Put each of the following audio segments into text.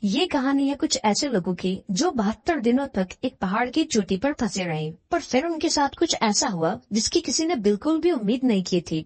ये कहानी है कुछ ऐसे लोगों की जो 72 दिनों तक एक पहाड़ की चोटी पर फंसे रहे, पर फिर उनके साथ कुछ ऐसा हुआ जिसकी किसी ने बिल्कुल भी उम्मीद नहीं की थी।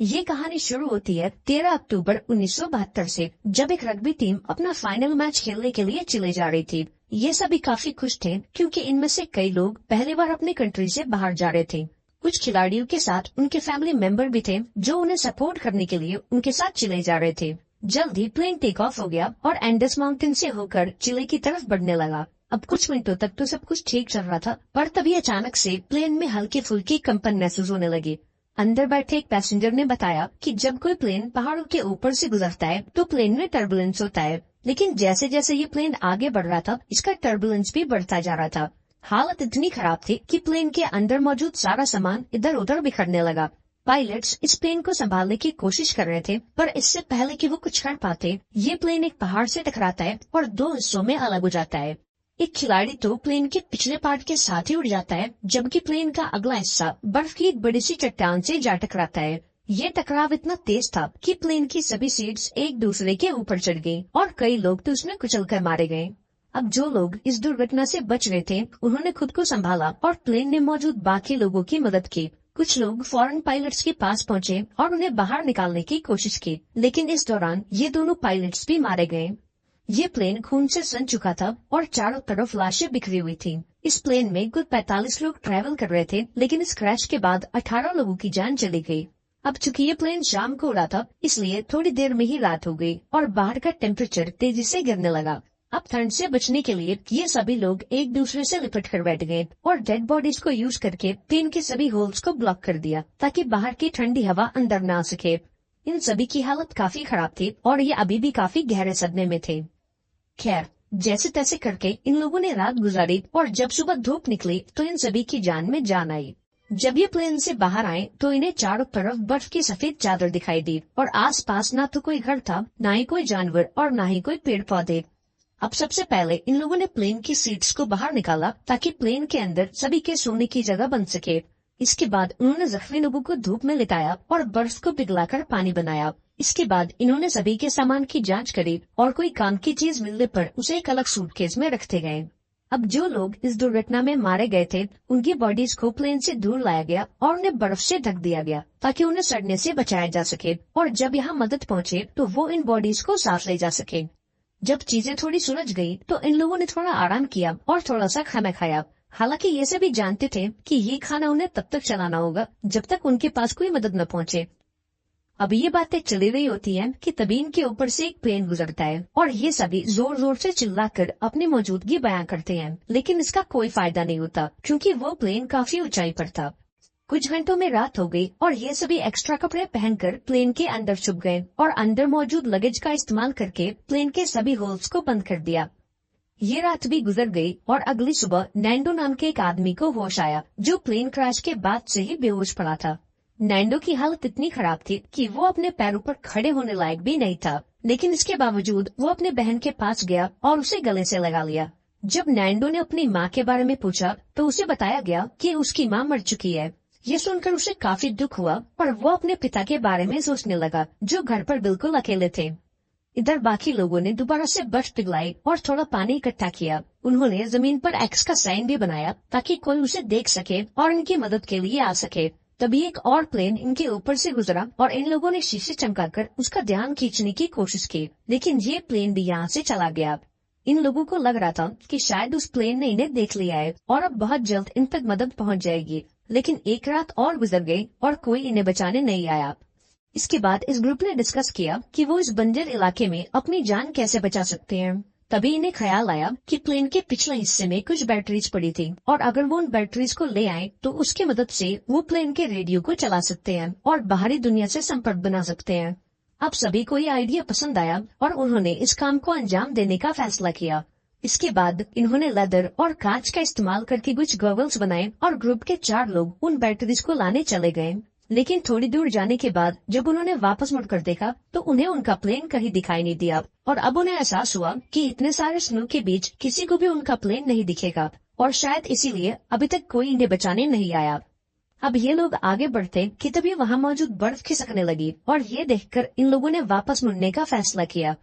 ये कहानी शुरू होती है 13 अक्टूबर 1972 से, जब एक रग्बी टीम अपना फाइनल मैच खेलने के लिए चले जा रही थी। ये सभी काफी खुश थे क्योंकि इनमें से कई लोग पहली बार अपनी कंट्री से बाहर जा रहे थे। कुछ खिलाड़ियों के साथ उनके फैमिली मेंबर भी थे जो उन्हें सपोर्ट करने के लिए उनके साथ चले जा रहे थे। जल्दी प्लेन टेक ऑफ हो गया और एंडस माउंटेन से होकर चिले की तरफ बढ़ने लगा। अब कुछ मिनटों तक तो सब कुछ ठीक चल रहा था, पर तभी अचानक से प्लेन में हल्की फुल्की कंपन महसूस होने लगी। अंदर बैठे एक पैसेंजर ने बताया कि जब कोई प्लेन पहाड़ों के ऊपर से गुजरता है तो प्लेन में टर्बुलेंस होता है, लेकिन जैसे जैसे ये प्लेन आगे बढ़ रहा था इसका टर्बुलेंस भी बढ़ता जा रहा था। हालत इतनी खराब थी कि प्लेन के अंदर मौजूद सारा सामान इधर उधर बिखरने लगा। पायलट्स इस प्लेन को संभालने की कोशिश कर रहे थे, पर इससे पहले कि वो कुछ कर पाते, ये प्लेन एक पहाड़ से टकराता है और दो हिस्सों में अलग हो जाता है। एक खिलाड़ी तो प्लेन के पिछले पार्ट के साथ ही उड़ जाता है, जबकि प्लेन का अगला हिस्सा बर्फ की एक बड़ी सी चट्टान से जा टकराता है। ये टकराव इतना तेज था कि प्लेन की सभी सीट्स एक दूसरे के ऊपर चढ़ गईं और कई लोग तो उसमें कुचलकर मारे गए। अब जो लोग इस दुर्घटना से बच गए थे उन्होंने खुद को संभाला और प्लेन ने मौजूद बाकी लोगों की मदद की। कुछ लोग फौरन पायलट्स के पास पहुंचे और उन्हें बाहर निकालने की कोशिश की, लेकिन इस दौरान ये दोनों पायलट्स भी मारे गए। ये प्लेन खून से सन चुका था और चारों तरफ लाशें बिखरी हुई थी। इस प्लेन में कुल 45 लोग ट्रैवल कर रहे थे, लेकिन इस क्रैश के बाद 18 लोगों की जान चली गई। अब चूंकि ये प्लेन शाम को उड़ा था, इसलिए थोड़ी देर में ही रात हो गई और बाहर का टेम्परेचर तेजी से गिरने लगा। अब ठंड से बचने के लिए ये सभी लोग एक दूसरे से लिपट कर बैठ गए और डेड बॉडीज को यूज करके प्लेन के सभी होल्स को ब्लॉक कर दिया ताकि बाहर की ठंडी हवा अंदर ना आ सके। इन सभी की हालत काफी खराब थी और ये अभी भी काफी गहरे सदमे में थे। खैर, जैसे तैसे करके इन लोगों ने रात गुजारी और जब सुबह धूप निकली तो इन सभी की जान में जान आई। जब ये प्लेन से बाहर आए तो इन्हें चारों तरफ बर्फ की सफेद चादर दिखाई दी और आसपास ना तो कोई घर था, ना ही कोई जानवर और ना ही कोई पेड़ पौधे। अब सबसे पहले इन लोगों ने प्लेन की सीट्स को बाहर निकाला ताकि प्लेन के अंदर सभी के सोने की जगह बन सके। इसके बाद उन्होंने जख्मी लोगों को धूप में लिटाया और बर्फ को पिघलाकर पानी बनाया। इसके बाद इन्होंने सभी के सामान की जांच करी और कोई काम की चीज मिलने पर उसे एक अलग सूटकेस में रखते गए। अब जो लोग इस दुर्घटना में मारे गए थे उनकी बॉडीज को प्लेन से दूर लाया गया और उन्हें बर्फ से ढक दिया गया ताकि उन्हें सड़ने से बचाया जा सके, और जब यहाँ मदद पहुँचे तो वो इन बॉडीज को साथ ले जा सके। जब चीजें थोड़ी सुलझ गई तो इन लोगों ने थोड़ा आराम किया और थोड़ा सा खाना खाया। हालांकि ये सभी जानते थे कि ये खाना उन्हें तब तक चलाना होगा जब तक उनके पास कोई मदद न पहुंचे। अब ये बातें चली रही होती हैं कि तभी इनके ऊपर से एक प्लेन गुजरता है और ये सभी जोर जोर से चिल्लाकर अपनी मौजूदगी बयां करते हैं, लेकिन इसका कोई फायदा नहीं होता क्योंकि वो प्लेन काफी ऊंचाई पर था। कुछ घंटों में रात हो गई और ये सभी एक्स्ट्रा कपड़े पहनकर प्लेन के अंदर छुप गए और अंदर मौजूद लगेज का इस्तेमाल करके प्लेन के सभी होल्स को बंद कर दिया। ये रात भी गुजर गई और अगली सुबह नैंडो नाम के एक आदमी को होश आया जो प्लेन क्रैश के बाद से ही बेहोश पड़ा था। नैंडो की हालत इतनी खराब थी कि वो अपने पैरों पर खड़े होने लायक भी नहीं था, लेकिन इसके बावजूद वो अपने बहन के पास गया और उसे गले से लगा लिया। जब नैंडो ने अपनी माँ के बारे में पूछा तो उसे बताया गया कि उसकी माँ मर चुकी है। ये सुनकर उसे काफी दुख हुआ और वो अपने पिता के बारे में सोचने लगा जो घर पर बिल्कुल अकेले थे। इधर बाकी लोगों ने दोबारा से बर्फ पिघलाई और थोड़ा पानी इकट्ठा किया। उन्होंने जमीन पर एक्स का साइन भी बनाया ताकि कोई उसे देख सके और इनकी मदद के लिए आ सके। तभी एक और प्लेन इनके ऊपर से गुजरा और इन लोगों ने शीशे चमकाकर उसका ध्यान खींचने की कोशिश की, लेकिन ये प्लेन भी यहाँ से चला गया। इन लोगों को लग रहा था कि शायद उस प्लेन ने इन्हें देख लिया है और अब बहुत जल्द इन तक मदद पहुँच जाएगी, लेकिन एक रात और गुजर गई और कोई इन्हें बचाने नहीं आया। इसके बाद इस ग्रुप ने डिस्कस किया कि वो इस बंजर इलाके में अपनी जान कैसे बचा सकते हैं। तभी इन्हें ख्याल आया कि प्लेन के पिछले हिस्से में कुछ बैटरीज पड़ी थी और अगर वो उन बैटरीज को ले आए तो उसकी मदद से वो प्लेन के रेडियो को चला सकते हैं और बाहरी दुनिया से संपर्क बना सकते हैं। अब सभी को ये आइडिया पसंद आया और उन्होंने इस काम को अंजाम देने का फैसला किया। इसके बाद इन्होंने लेदर और कांच का इस्तेमाल करके कुछ गॉगल्स बनाए और ग्रुप के 4 लोग उन बैटरीज को लाने चले गए। लेकिन थोड़ी दूर जाने के बाद जब उन्होंने वापस मुड़कर देखा तो उन्हें उनका प्लेन कहीं दिखाई नहीं दिया और अब उन्हें एहसास हुआ कि इतने सारे स्नो के बीच किसी को भी उनका प्लेन नहीं दिखेगा और शायद इसीलिए अभी तक कोई इन्हें बचाने नहीं आया। अब ये लोग आगे बढ़ते कि तभी वहाँ मौजूद बर्फ खिसकने लगी और ये देखकर इन लोगों ने वापस मुड़ने का फैसला किया।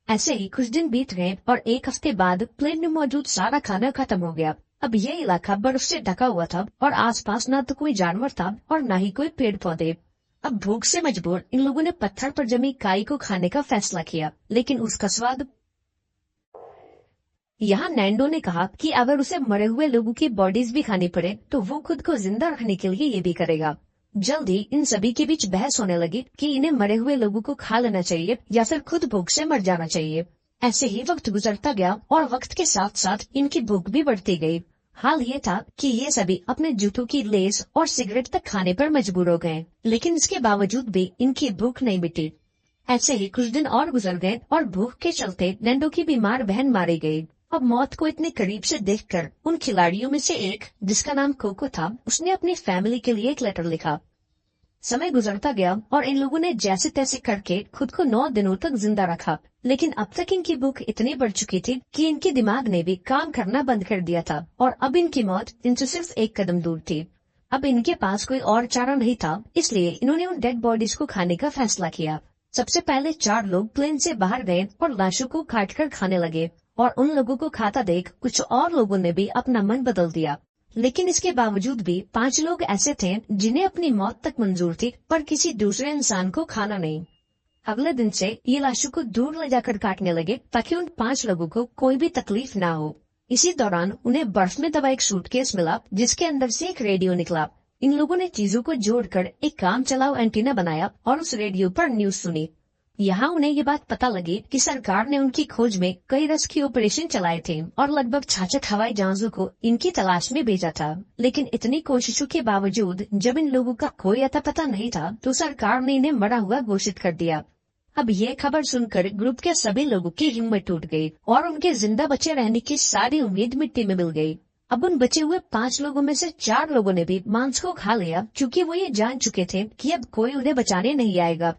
ऐसे ही कुछ दिन बीत गए और एक हफ्ते बाद प्लेन में मौजूद सारा खाना खत्म हो गया। अब ये इलाका बर्फ से ढका हुआ था और आसपास न तो कोई जानवर था और न ही कोई पेड़ पौधे। अब भूख से मजबूर इन लोगों ने पत्थर पर जमी काई को खाने का फैसला किया, लेकिन उसका स्वाद। यहाँ नैंडो ने कहा कि अगर उसे मरे हुए लोगों की बॉडीज भी खानी पड़े तो वो खुद को जिंदा रखने के लिए ये भी करेगा। जल्दी इन सभी के बीच बहस होने लगी कि इन्हें मरे हुए लोगों को खा लेना चाहिए या फिर खुद भूख से मर जाना चाहिए। ऐसे ही वक्त गुजरता गया और वक्त के साथ साथ इनकी भूख भी बढ़ती गई। हाल ये था कि ये सभी अपने जूतों की लेस और सिगरेट तक खाने पर मजबूर हो गए, लेकिन इसके बावजूद भी इनकी भूख नहीं मिटी। ऐसे ही कुछ दिन और गुजर गए और भूख के चलते नैंडो की बीमार बहन मारी गई। अब मौत को इतने करीब से देखकर उन खिलाड़ियों में से एक, जिसका नाम कोको था, उसने अपनी फैमिली के लिए एक लेटर लिखा। समय गुजरता गया और इन लोगों ने जैसे तैसे करके खुद को 9 दिनों तक जिंदा रखा, लेकिन अब तक इनकी भूख इतनी बढ़ चुकी थी कि इनके दिमाग ने भी काम करना बंद कर दिया था और अब इनकी मौत इनसे सिर्फ एक कदम दूर थी। अब इनके पास कोई और चारा नहीं था, इसलिए इन्होंने उन डेड बॉडीज को खाने का फैसला किया। सबसे पहले 4 लोग प्लेन से बाहर गए और लाशों को काट कर खाने लगे, और उन लोगों को खाता देख कुछ और लोगों ने भी अपना मन बदल दिया। लेकिन इसके बावजूद भी 5 लोग ऐसे थे जिन्हें अपनी मौत तक मंजूर थी, पर किसी दूसरे इंसान को खाना नहीं। अगले दिन से ये लाशों को दूर ले जाकर काटने लगे ताकि उन 5 लोगों को कोई भी तकलीफ ना हो। इसी दौरान उन्हें बर्फ में दबा एक सूटकेस मिला जिसके अंदर से एक रेडियो निकला। इन लोगों ने चीजों को जोड़कर एक काम चलाऊ एंटीना बनाया और उस रेडियो पर न्यूज सुनी। यहाँ उन्हें ये बात पता लगी कि सरकार ने उनकी खोज में कई रेस्क्यू ऑपरेशन चलाए थे और लगभग 66 हवाई जहाजों को इनकी तलाश में भेजा था। लेकिन इतनी कोशिशों के बावजूद जब इन लोगों का कोई अता पता नहीं था तो सरकार ने इन्हें मरा हुआ घोषित कर दिया। अब ये खबर सुनकर ग्रुप के सभी लोगों की हिम्मत टूट गई और उनके जिंदा बचे रहने की सारी उम्मीद मिट्टी में मिल गई। अब उन बचे हुए 5 लोगों में से 4 लोगों ने भी मांस को खा लिया, क्योंकि वो ये जान चुके थे कि अब कोई उन्हें बचाने नहीं आएगा।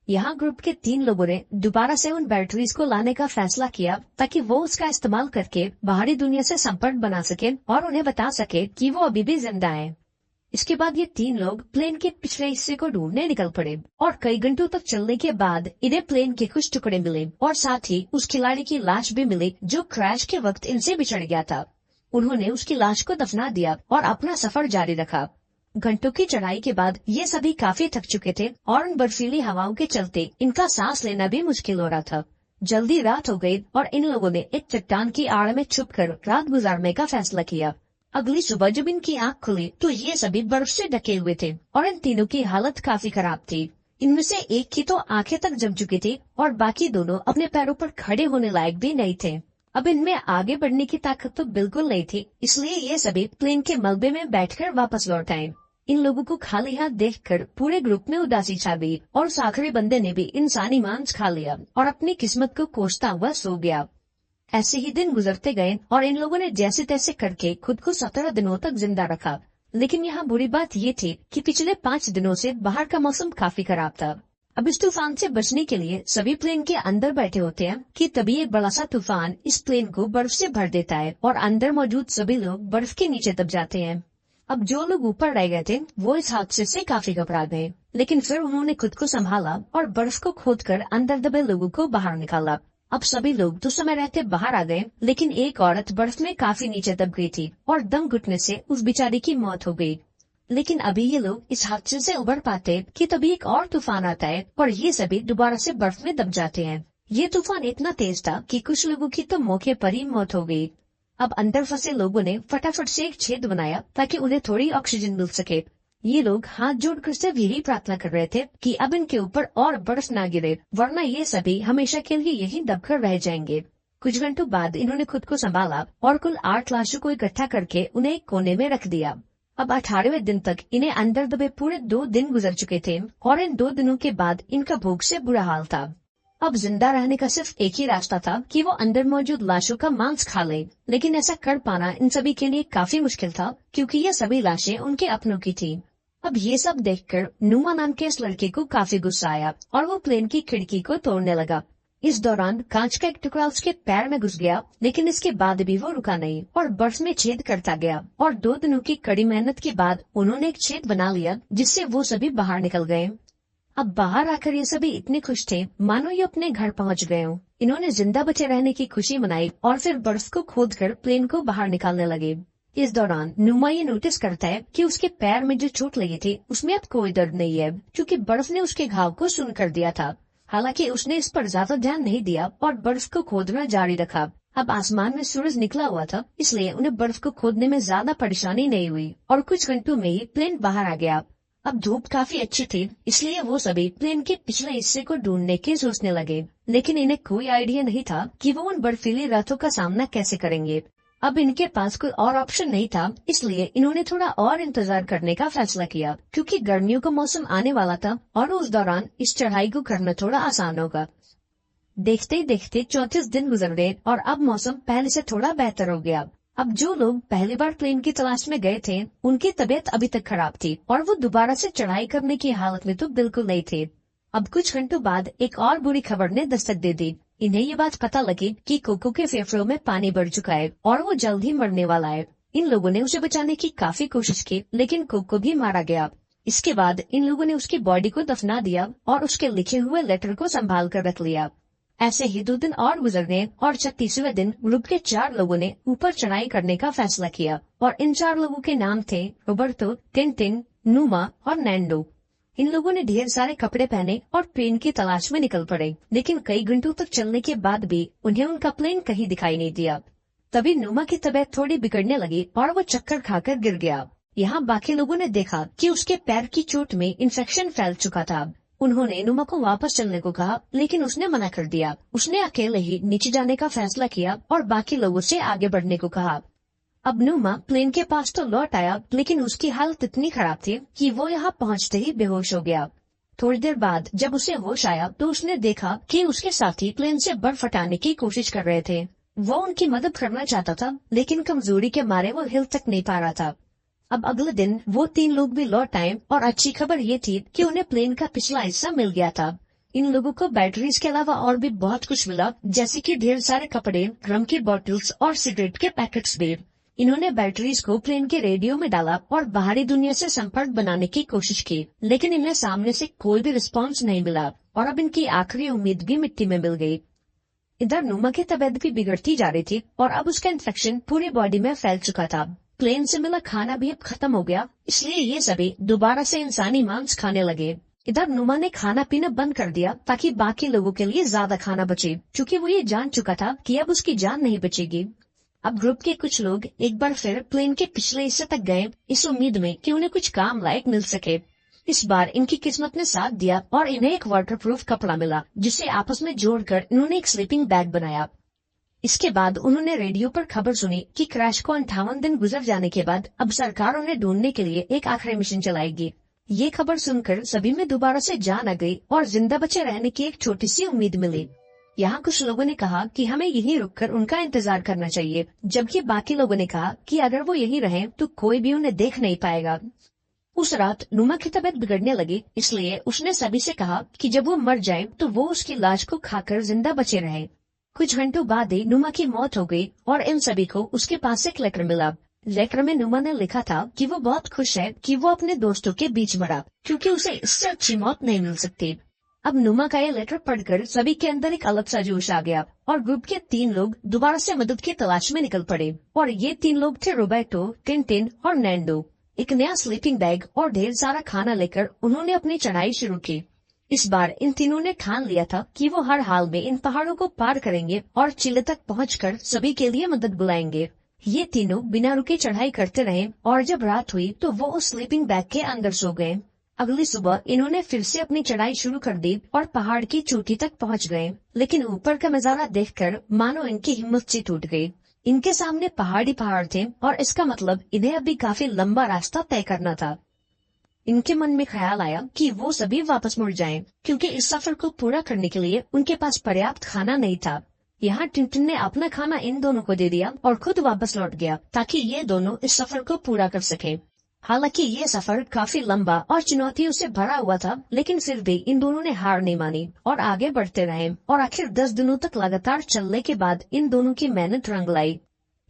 यहाँ ग्रुप के 3 लोगों ने दोबारा से उन बैटरीज को लाने का फैसला किया ताकि वो उसका इस्तेमाल करके बाहरी दुनिया से संपर्क बना सके और उन्हें बता सके कि वो अभी भी जिंदा हैं। इसके बाद ये 3 लोग प्लेन के पिछले हिस्से को ढूंढने निकल पड़े और कई घंटों तक चलने के बाद इन्हें प्लेन के कुछ टुकड़े मिले और साथ ही उस खिलाड़ी की लाश भी मिली जो क्रैश के वक्त इनसे बिछड़ गया था। उन्होंने उसकी लाश को दफना दिया और अपना सफर जारी रखा। घंटों की चढ़ाई के बाद ये सभी काफी थक चुके थे और उन बर्फीली हवाओं के चलते इनका सांस लेना भी मुश्किल हो रहा था। जल्दी रात हो गई और इन लोगों ने एक चट्टान की आड़ में छुपकर रात गुजारने का फैसला किया। अगली सुबह जब इनकी आंख खुली तो ये सभी बर्फ से ढके हुए थे और इन तीनों की हालत काफी खराब थी। इनमें से एक की तो आंखें तक जम चुकी थी और बाकी दोनों अपने पैरों पर खड़े होने लायक भी नहीं थे। अब इनमें आगे बढ़ने की ताकत तो बिल्कुल नहीं थी, इसलिए ये सभी प्लेन के मलबे में बैठकर वापस लौट आए। इन लोगों को खाली हाथ देखकर पूरे ग्रुप में उदासी छा गई और उस आखिरी बंदे ने भी इंसानी मांस खा लिया और अपनी किस्मत को कोसता हुआ सो गया। ऐसे ही दिन गुजरते गए और इन लोगों ने जैसे तैसे करके खुद को 17 दिनों तक जिंदा रखा। लेकिन यहाँ बुरी बात ये थी कि पिछले 5 दिनों से बाहर का मौसम काफी खराब था। अब इस तूफान से बचने के लिए सभी प्लेन के अंदर बैठे होते हैं कि तभी एक बड़ा सा तूफान इस प्लेन को बर्फ से भर देता है और अंदर मौजूद सभी लोग बर्फ के नीचे दब जाते हैं। अब जो लोग ऊपर रह गए थे वो इस हादसे से काफी घबरा गए, लेकिन फिर उन्होंने खुद को संभाला और बर्फ को खोदकर अंदर दबे लोगों को बाहर निकाला। अब सभी लोग तो समय रहते बाहर आ गए, लेकिन एक औरत बर्फ में काफी नीचे दब गई थी और दम घुटने से उस बेचारी की मौत हो गई। लेकिन अभी ये लोग इस हादसे से उबर पाते कि तभी एक और तूफान आता है और ये सभी दोबारा से बर्फ में दब जाते हैं। ये तूफान इतना तेज था कि कुछ लोगों की तो मौके पर ही मौत हो गई। अब अंदर फंसे लोगों ने फटाफट से एक छेद बनाया ताकि उन्हें थोड़ी ऑक्सीजन मिल सके। ये लोग हाथ जोड़कर सिर्फ यही प्रार्थना कर रहे थे कि अब इनके ऊपर और बर्फ ना गिरे, वरना ये सभी हमेशा के लिए यहीं दबकर रह जाएंगे। कुछ घंटों बाद इन्होंने खुद को संभाला और कुल 8 लाशों को इकट्ठा करके उन्हें एक कोने में रख दिया। अब 18वें दिन तक इन्हें अंदर दबे पूरे 2 दिन गुजर चुके थे और इन 2 दिनों के बाद इनका भूख से बुरा हाल था। अब जिंदा रहने का सिर्फ एक ही रास्ता था कि वो अंदर मौजूद लाशों का मांस खा ले, लेकिन ऐसा कर पाना इन सभी के लिए काफी मुश्किल था क्योंकि ये सभी लाशें उनके अपनों की थी। अब ये सब देखकर नुमा नाम के इस लड़के को काफी गुस्सा आया और वो प्लेन की खिड़की को तोड़ने लगा। इस दौरान कांच का एक टुकड़ा उसके पैर में घुस गया, लेकिन इसके बाद भी वो रुका नहीं और बर्फ में छेद करता गया और 2 दिनों की कड़ी मेहनत के बाद उन्होंने एक छेद बना लिया जिससे वो सभी बाहर निकल गए। अब बाहर आकर ये सभी इतने खुश थे मानो ये अपने घर पहुंच गए हों। इन्होंने जिंदा बचे रहने की खुशी मनाई और फिर बर्फ को खोदकर प्लेन को बाहर निकालने लगे। इस दौरान नुमा ये नोटिस करता है कि उसके पैर में जो चोट लगी थी उसमें अब कोई दर्द नहीं है, क्योंकि बर्फ ने उसके घाव को सुन्न कर दिया था। हालांकि उसने इस पर ज्यादा ध्यान नहीं दिया और बर्फ को खोदना जारी रखा। अब आसमान में सूरज निकला हुआ था, इसलिए उन्हें बर्फ को खोदने में ज्यादा परेशानी नहीं हुई और कुछ घंटों में ही प्लेन बाहर आ गया। अब धूप काफी अच्छी थी, इसलिए वो सभी प्लेन के पिछले हिस्से को ढूंढने की सोचने लगे, लेकिन इन्हें कोई आइडिया नहीं था कि वो उन बर्फीली रातों का सामना कैसे करेंगे। अब इनके पास कोई और ऑप्शन नहीं था, इसलिए इन्होंने थोड़ा और इंतजार करने का फैसला किया, क्योंकि गर्मियों का मौसम आने वाला था और उस दौरान इस चढ़ाई को करना थोड़ा आसान होगा। देखते ही देखते 34 दिन गुजर गए और अब मौसम पहले से थोड़ा बेहतर हो गया। अब जो लोग पहली बार प्लेन की तलाश में गए थे उनकी तबीयत अभी तक खराब थी और वो दोबारा से चढ़ाई करने की हालत में तो बिल्कुल नहीं थे। अब कुछ घंटों बाद एक और बुरी खबर ने दस्तक दे दी। इन्हें ये बात पता लगी कि कोको के फेफड़ों में पानी बढ़ चुका है और वो जल्द ही मरने वाला है। इन लोगों ने उसे बचाने की काफी कोशिश की, लेकिन कोको भी मारा गया। इसके बाद इन लोगों ने उसकी बॉडी को दफना दिया और उसके लिखे हुए लेटर को संभाल कर रख लिया। ऐसे ही 2 दिन और गुजर गए और 36वें दिन ग्रुप के 4 लोगों ने ऊपर चढ़ाई करने का फैसला किया और इन 4 लोगों के नाम थे रोबर्टो, टिनटिन, नुमा और नैंडो। इन लोगों ने ढेर सारे कपड़े पहने और प्लेन की तलाश में निकल पड़े, लेकिन कई घंटों तक चलने के बाद भी उन्हें उनका प्लेन कहीं दिखाई नहीं दिया। तभी नुमा की तबीयत थोड़ी बिगड़ने लगी और वो चक्कर खाकर गिर गया। यहाँ बाकी लोगों ने देखा कि उसके पैर की चोट में इन्फेक्शन फैल चुका था। उन्होंने नुमा को वापस चलने को कहा, लेकिन उसने मना कर दिया। उसने अकेले ही नीचे जाने का फैसला किया और बाकी लोगों से आगे बढ़ने को कहा। अब नुमा प्लेन के पास तो लौट आया, लेकिन उसकी हालत इतनी खराब थी कि वो यहाँ पहुँचते ही बेहोश हो गया। थोड़ी देर बाद जब उसे होश आया तो उसने देखा कि उसके साथी प्लेन से बर्फ हटाने की कोशिश कर रहे थे। वो उनकी मदद करना चाहता था, लेकिन कमजोरी के मारे वो हिल तक नहीं पा रहा था। अब अगले दिन वो 3 लोग भी लौट आए और अच्छी खबर ये थी कि उन्हें प्लेन का पिछला हिस्सा मिल गया था। इन लोगों को बैटरीज के अलावा और भी बहुत कुछ मिला, जैसे कि ढेर सारे कपड़े, रम की बोतल्स और सिगरेट के पैकेट्स भी। इन्होंने बैटरीज को प्लेन के रेडियो में डाला और बाहरी दुनिया से संपर्क बनाने की कोशिश की, लेकिन इन्हें सामने से कोई भी रिस्पांस नहीं मिला और अब इनकी आखिरी उम्मीद भी मिट्टी में मिल गई। इधर नुमा की तबीयत भी बिगड़ती जा रही थी और अब उसका इन्फेक्शन पूरी बॉडी में फैल चुका था। प्लेन से मिला खाना भी अब खत्म हो गया, इसलिए ये सभी दोबारा से इंसानी मांस खाने लगे। इधर नुमा ने खाना पीना बंद कर दिया ताकि बाकी लोगों के लिए ज्यादा खाना बचे, क्योंकि वो ये जान चुका था कि अब उसकी जान नहीं बचेगी। अब ग्रुप के कुछ लोग एक बार फिर प्लेन के पिछले हिस्से तक गए, इस उम्मीद में कि उन्हें कुछ काम लायक मिल सके। इस बार इनकी किस्मत ने साथ दिया और इन्हें एक वाटरप्रूफ कपड़ा मिला, जिसे आपस में जोड़कर इन्होंने एक स्लीपिंग बैग बनाया। इसके बाद उन्होंने रेडियो पर खबर सुनी कि क्रैश को 58 दिन गुजर जाने के बाद अब सरकार उन्हें ढूंढने के लिए एक आखिरी मिशन चलाएगी। ये खबर सुनकर सभी में दोबारा से जान आ गई और जिंदा बचे रहने की एक छोटी सी उम्मीद मिली। यहाँ कुछ लोगों ने कहा कि हमें यहीं रुककर उनका इंतजार करना चाहिए, जबकि बाकी लोगों ने कहा कि अगर वो यहीं रहें तो कोई भी उन्हें देख नहीं पाएगा। उस रात नुमा की तबीयत बिगड़ने लगी, इसलिए उसने सभी से कहा कि जब वो मर जाए तो वो उसकी लाश को खाकर जिंदा बचे रहें। कुछ घंटों बाद ही नुमा की मौत हो गई और इन सभी को उसके पास एक लेटर मिला। लेटर में नुमा ने लिखा था कि वो बहुत खुश है कि वो अपने दोस्तों के बीच मरा, क्योंकि उसे इससे अच्छी मौत नहीं मिल सकती। अब नुमा का ये लेटर पढ़कर सभी के अंदर एक अलग सा जोश आ गया और ग्रुप के 3 लोग दोबारा से मदद की तलाश में निकल पड़े। और ये 3 लोग थे रोबर्टो, टिनटिन और नैंडो। एक नया स्लीपिंग बैग और ढेर सारा खाना लेकर उन्होंने अपनी चढ़ाई शुरू की। इस बार इन तीनों ने ठान लिया था कि वो हर हाल में इन पहाड़ों को पार करेंगे और चिले तक पहुंचकर सभी के लिए मदद बुलाएंगे। ये तीनों बिना रुके चढ़ाई करते रहे और जब रात हुई तो वो उस स्लीपिंग बैग के अंदर सो गए। अगली सुबह इन्होंने फिर से अपनी चढ़ाई शुरू कर दी और पहाड़ की चोटी तक पहुंच गए, लेकिन ऊपर का नजारा देखकर मानो इनकी हिम्मत सी टूट गई। इनके सामने पहाड़ी पहाड़ थे और इसका मतलब इन्हें अभी काफी लंबा रास्ता तय करना था। इनके मन में ख्याल आया कि वो सभी वापस मुड़ जाएं, क्योंकि इस सफर को पूरा करने के लिए उनके पास पर्याप्त खाना नहीं था। यहाँ टिनटिन ने अपना खाना इन दोनों को दे दिया और खुद वापस लौट गया ताकि ये दोनों इस सफर को पूरा कर सके। हालांकि ये सफर काफी लंबा और चुनौतियों से भरा हुआ था, लेकिन फिर भी इन दोनों ने हार नहीं मानी और आगे बढ़ते रहे और आखिर 10 दिनों तक लगातार चलने के बाद इन दोनों की मेहनत रंग लाई।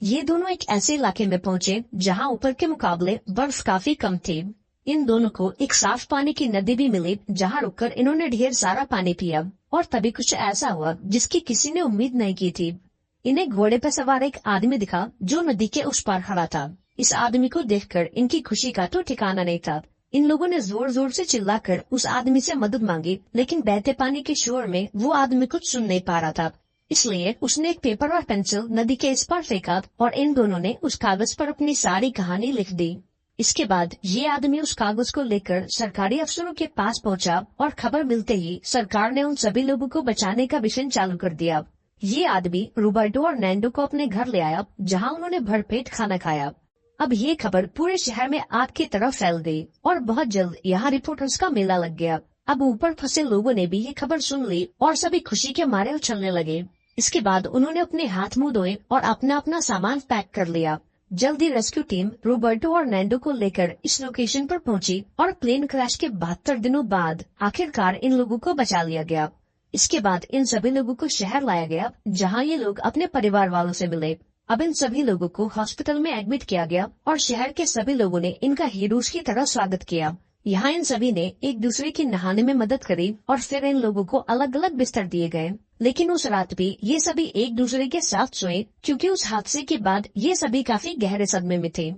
ये दोनों एक ऐसे इलाके में पहुँचे जहाँ ऊपर के मुकाबले बर्फ काफी कम थी। इन दोनों को एक साफ पानी की नदी भी मिली, जहाँ रुककर इन्होंने ढेर सारा पानी पिया और तभी कुछ ऐसा हुआ जिसकी किसी ने उम्मीद नहीं की थी। इन्हें घोड़े पर सवार एक आदमी दिखा जो नदी के उस पार खड़ा था। इस आदमी को देखकर इनकी खुशी का तो ठिकाना नहीं था। इन लोगों ने जोर जोर से चिल्लाकर उस आदमी से मदद मांगी, लेकिन बहते पानी के शोर में वो आदमी कुछ सुन नहीं पा रहा था। इसलिए उसने एक पेपर और पेंसिल नदी के इस पार फेंका और इन दोनों ने उस कागज पर अपनी सारी कहानी लिख दी। इसके बाद ये आदमी उस कागज को लेकर सरकारी अफसरों के पास पहुंचा और खबर मिलते ही सरकार ने उन सभी लोगों को बचाने का मिशन चालू कर दिया। ये आदमी रोबर्टो और नैंडो को अपने घर ले आया, जहां उन्होंने भरपेट खाना खाया। अब ये खबर पूरे शहर में आग की तरह फैल गई और बहुत जल्द यहाँ रिपोर्टर्स का मेला लग गया। अब ऊपर फंसे लोगों ने भी ये खबर सुन ली और सभी खुशी के मारे उछलने लगे। इसके बाद उन्होंने अपने हाथ मुंह धोए और अपना अपना सामान पैक कर लिया। जल्दी रेस्क्यू टीम रोबर्टो और नैंडो को लेकर इस लोकेशन पर पहुंची और प्लेन क्रैश के 72 दिनों बाद आखिरकार इन लोगों को बचा लिया गया। इसके बाद इन सभी लोगों को शहर लाया गया, जहां ये लोग अपने परिवार वालों से मिले। अब इन सभी लोगों को हॉस्पिटल में एडमिट किया गया और शहर के सभी लोगों ने इनका हीरोज की तरह स्वागत किया। यहाँ इन सभी ने एक दूसरे की नहाने में मदद करी और फिर इन लोगों को अलग अलग बिस्तर दिए गए। लेकिन उस रात भी ये सभी एक दूसरे के साथ सोए, क्योंकि उस हादसे के बाद ये सभी काफी गहरे सदमे में थे।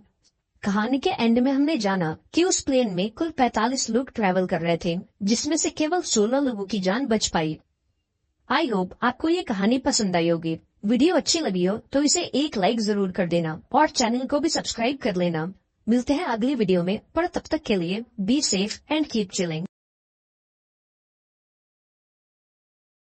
कहानी के एंड में हमने जाना कि उस प्लेन में कुल 45 लोग ट्रैवल कर रहे थे, जिसमें से केवल 16 लोगों की जान बच पाई। आई होप आपको ये कहानी पसंद आई होगी। वीडियो अच्छी लगी हो तो इसे एक लाइक जरूर कर देना और चैनल को भी सब्सक्राइब कर लेना। मिलते हैं अगली वीडियो में, पर तब तक के लिए be safe and keep chilling.